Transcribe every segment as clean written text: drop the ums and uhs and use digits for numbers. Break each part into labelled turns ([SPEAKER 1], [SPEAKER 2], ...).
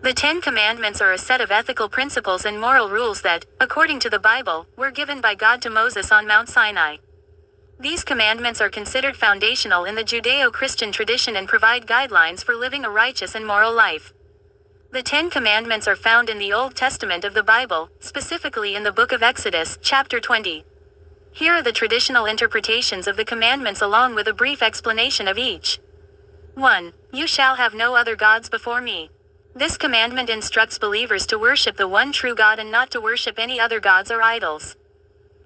[SPEAKER 1] The Ten Commandments are a set of ethical principles and moral rules that, according to the Bible, were given by God to Moses on Mount Sinai. These commandments are considered foundational in the Judeo-Christian tradition and provide guidelines for living a righteous and moral life. The Ten Commandments are found in the Old Testament of the Bible, specifically in the book of Exodus, chapter 20. Here are the traditional interpretations of the commandments along with a brief explanation of each. 1. You shall have no other gods before me. This commandment instructs believers to worship the one true God and not to worship any other gods or idols.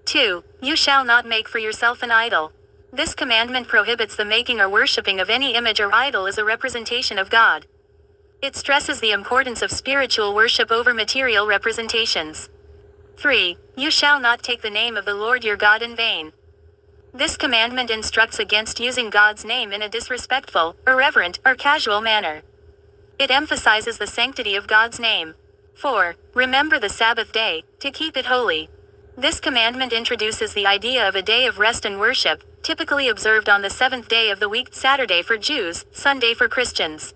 [SPEAKER 1] 2. You shall not make for yourself an idol. This commandment prohibits the making or worshipping of any image or idol as a representation of God. It stresses the importance of spiritual worship over material representations. 3. You shall not take the name of the Lord your God in vain. This commandment instructs against using God's name in a disrespectful, irreverent, or casual manner. It emphasizes the sanctity of God's name. 4. Remember the Sabbath day, to keep it holy. This commandment introduces the idea of a day of rest and worship, typically observed on the seventh day of the week, Saturday for Jews, Sunday for Christians.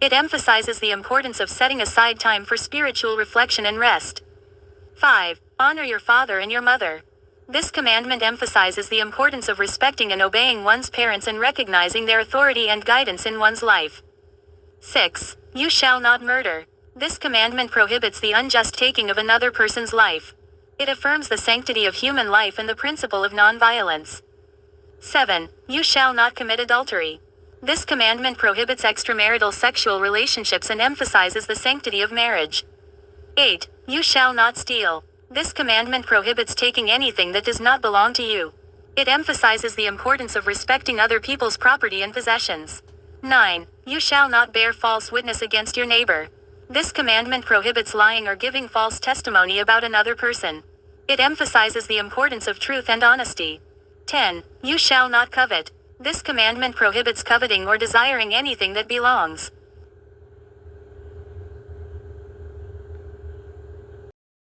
[SPEAKER 1] It emphasizes the importance of setting aside time for spiritual reflection and rest. 5. Honor your father and your mother. This commandment emphasizes the importance of respecting and obeying one's parents and recognizing their authority and guidance in one's life. 6. You shall not murder. This commandment prohibits the unjust taking of another person's life. It affirms the sanctity of human life and the principle of nonviolence. 7. You shall not commit adultery. This commandment prohibits extramarital sexual relationships and emphasizes the sanctity of marriage. 8. You shall not steal. This commandment prohibits taking anything that does not belong to you. It emphasizes the importance of respecting other people's property and possessions. 9. You shall not bear false witness against your neighbor. This commandment prohibits lying or giving false testimony about another person. It emphasizes the importance of truth and honesty. 10. You shall not covet. This commandment prohibits coveting or desiring anything that belongs